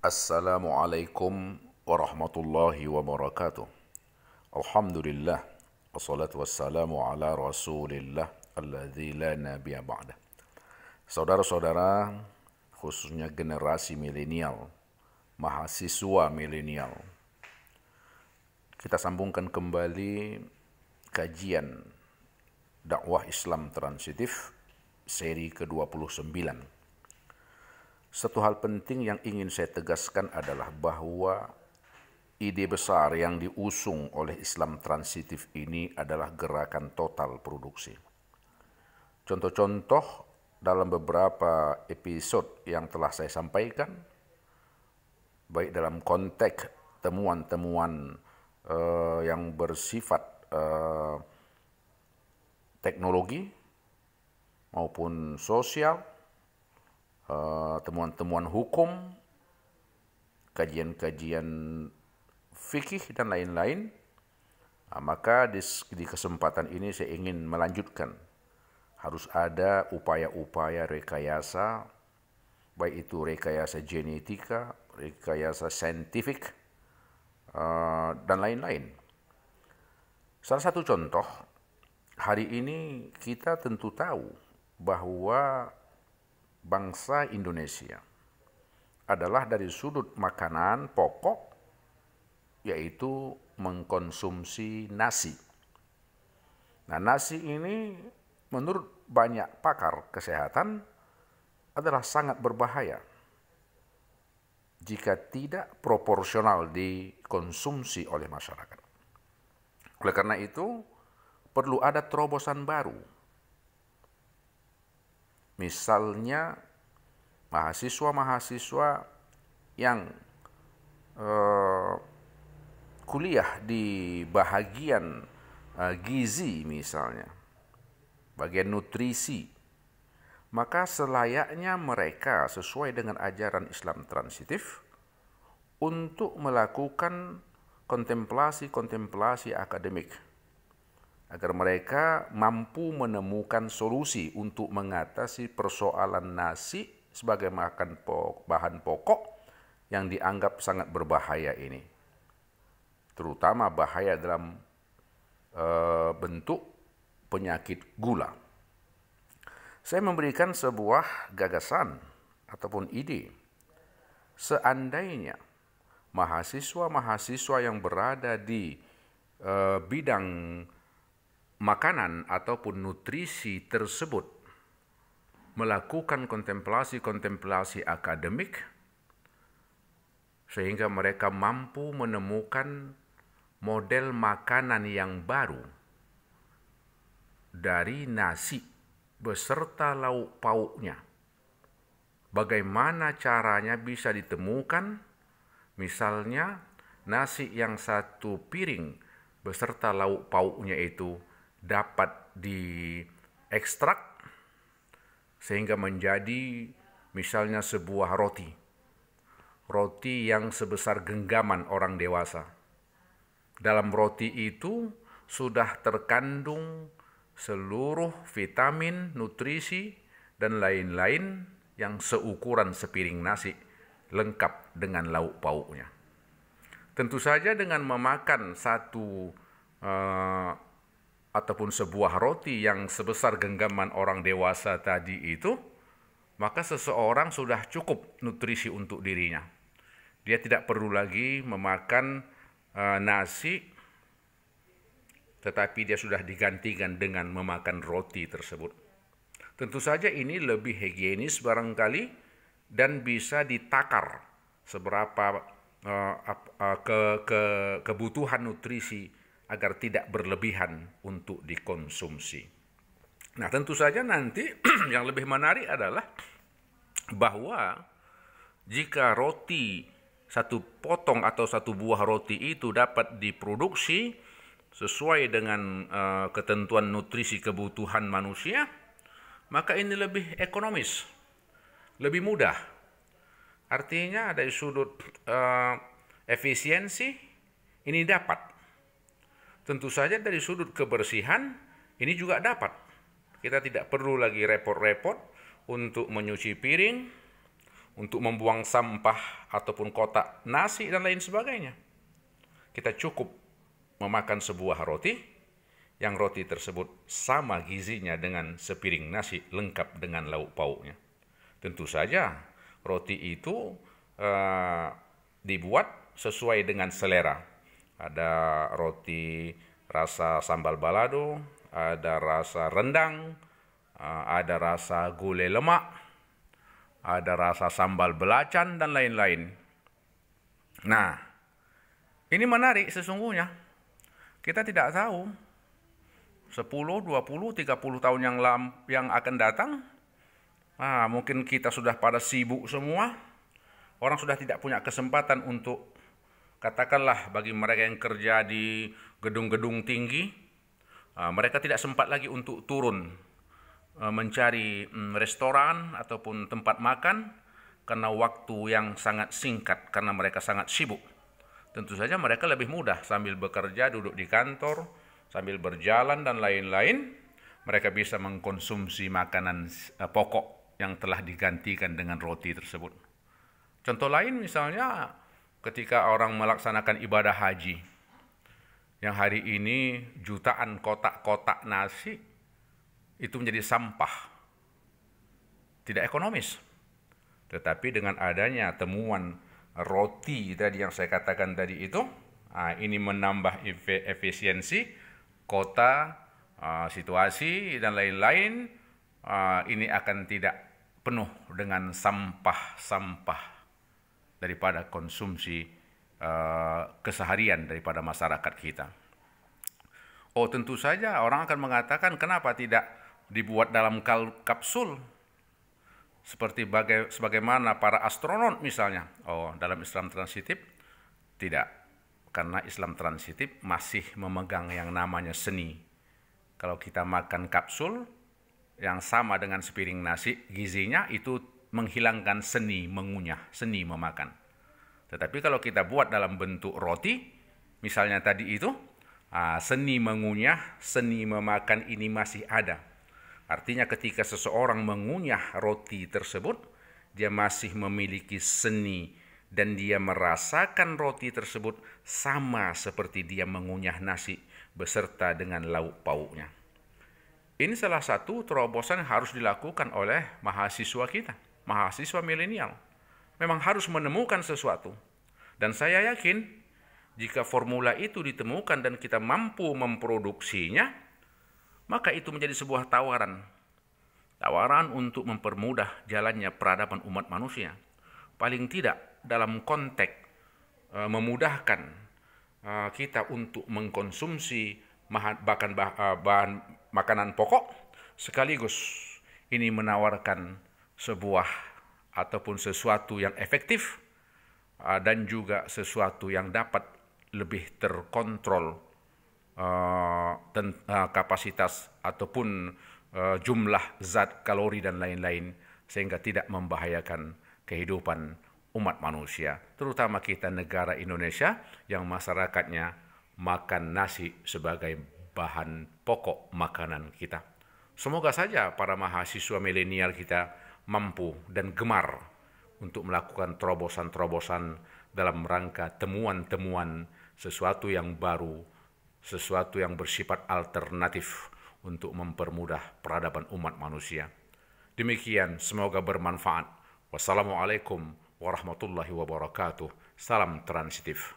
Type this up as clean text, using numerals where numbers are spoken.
Assalamualaikum warahmatullahi wabarakatuh. Alhamdulillah wassalatu wassalamu ala Rasulillah alladzi la nabiyya ba'dah. Saudara-saudara, khususnya generasi milenial, mahasiswa milenial, kita sambungkan kembali kajian dakwah Islam transitif seri ke-29. Satu hal penting yang ingin saya tegaskan adalah bahwa ide besar yang diusung oleh Islam transitif ini adalah gerakan total produksi. Contoh-contoh dalam beberapa episode yang telah saya sampaikan, baik dalam konteks temuan-temuan yang bersifat teknologi maupun sosial, temuan-temuan hukum, kajian-kajian fikih dan lain-lain, maka di kesempatan ini saya ingin melanjutkan. Harus ada upaya-upaya rekayasa, baik itu rekayasa genetika, rekayasa saintifik, dan lain-lain. Salah satu contoh, hari ini kita tentu tahu bahwa bangsa Indonesia adalah dari sudut makanan pokok, yaitu mengkonsumsi nasi. Nah, nasi ini menurut banyak pakar kesehatan adalah sangat berbahaya jika tidak proporsional dikonsumsi oleh masyarakat. Oleh karena itu, perlu ada terobosan baru. Misalnya mahasiswa-mahasiswa yang kuliah di bahagian gizi misalnya, bagian nutrisi, maka selayaknya mereka sesuai dengan ajaran Islam transitif untuk melakukan kontemplasi akademik, agar mereka mampu menemukan solusi untuk mengatasi persoalan nasi sebagai bahan pokok yang dianggap sangat berbahaya ini. Terutama bahaya dalam bentuk penyakit gula. Saya memberikan sebuah gagasan ataupun ide. Seandainya mahasiswa-mahasiswa yang berada di bidang makanan ataupun nutrisi tersebut melakukan kontemplasi akademik sehingga mereka mampu menemukan model makanan yang baru dari nasi beserta lauk pauknya. Bagaimana caranya bisa ditemukan? Misalnya nasi yang satu piring beserta lauk pauknya itu dapat diekstrak sehingga menjadi misalnya sebuah roti yang sebesar genggaman orang dewasa. Dalam roti itu sudah terkandung seluruh vitamin, nutrisi, dan lain-lain yang seukuran sepiring nasi lengkap dengan lauk pauknya. Tentu saja dengan memakan satu ataupun sebuah roti yang sebesar genggaman orang dewasa tadi itu, maka seseorang sudah cukup nutrisi untuk dirinya. Dia tidak perlu lagi memakan nasi, tetapi dia sudah digantikan dengan memakan roti tersebut. Tentu saja ini lebih higienis barangkali dan bisa ditakar seberapa kebutuhan nutrisi agar tidak berlebihan untuk dikonsumsi. Nah, tentu saja nanti yang lebih menarik adalah bahwa jika roti, satu potong atau satu buah roti itu dapat diproduksi sesuai dengan ketentuan nutrisi kebutuhan manusia, maka ini lebih ekonomis, lebih mudah. Artinya dari sudut efisiensi ini dapat. Tentu saja dari sudut kebersihan ini juga dapat. Kita tidak perlu lagi repot-repot untuk menyuci piring, untuk membuang sampah ataupun kotak nasi dan lain sebagainya. Kita cukup memakan sebuah roti, yang roti tersebut sama gizinya dengan sepiring nasi lengkap dengan lauk pauknya. Tentu saja roti itu dibuat sesuai dengan selera. Ada roti rasa sambal balado, ada rasa rendang, ada rasa gulai lemak, ada rasa sambal belacan, dan lain-lain. Nah, ini menarik sesungguhnya. Kita tidak tahu 10, 20, 30 tahun yang akan datang, mungkin kita sudah pada sibuk semua. Orang sudah tidak punya kesempatan untuk, katakanlah bagi mereka yang kerja di gedung-gedung tinggi, mereka tidak sempat lagi untuk turun mencari restoran ataupun tempat makan karena waktu yang sangat singkat, karena mereka sangat sibuk. Tentu saja mereka lebih mudah sambil bekerja, duduk di kantor, sambil berjalan dan lain-lain, mereka bisa mengkonsumsi makanan pokok yang telah digantikan dengan roti tersebut. Contoh lain misalnya ketika orang melaksanakan ibadah haji, yang hari ini jutaan kotak-kotak nasi itu menjadi sampah, tidak ekonomis. Tetapi dengan adanya temuan roti tadi yang saya katakan tadi itu, ini menambah efisiensi kota, situasi, dan lain-lain. Ini akan tidak penuh dengan sampah-sampah daripada konsumsi keseharian daripada masyarakat kita. Oh, tentu saja orang akan mengatakan kenapa tidak dibuat dalam kapsul seperti sebagaimana para astronot misalnya. Oh, dalam Islam transitif tidak, karena Islam transitif masih memegang yang namanya seni. Kalau kita makan kapsul yang sama dengan sepiring nasi, gizinya itu menghilangkan seni mengunyah, seni memakan. Tetapi kalau kita buat dalam bentuk roti, misalnya tadi itu, seni mengunyah, seni memakan ini masih ada. Artinya ketika seseorang mengunyah roti tersebut, dia masih memiliki seni dan dia merasakan roti tersebut sama seperti dia mengunyah nasi beserta dengan lauk pauknya. Ini salah satu terobosan yang harus dilakukan oleh mahasiswa kita, mahasiswa milenial. Memang harus menemukan sesuatu. Dan saya yakin jika formula itu ditemukan dan kita mampu memproduksinya, maka itu menjadi sebuah tawaran. Tawaran untuk mempermudah jalannya peradaban umat manusia. Paling tidak dalam konteks memudahkan kita untuk mengkonsumsi bahan makanan pokok, sekaligus ini menawarkan sebuah ataupun sesuatu yang efektif dan juga sesuatu yang dapat lebih terkontrol kapasitas ataupun jumlah zat kalori dan lain-lain, sehingga tidak membahayakan kehidupan umat manusia, terutama kita negara Indonesia yang masyarakatnya makan nasi sebagai bahan pokok makanan kita. Semoga saja para mahasiswa milenial kita mampu dan gemar untuk melakukan terobosan-terobosan dalam rangka temuan-temuan sesuatu yang baru, sesuatu yang bersifat alternatif untuk mempermudah peradaban umat manusia. Demikian, semoga bermanfaat. Wassalamualaikum warahmatullahi wabarakatuh. Salam transitif.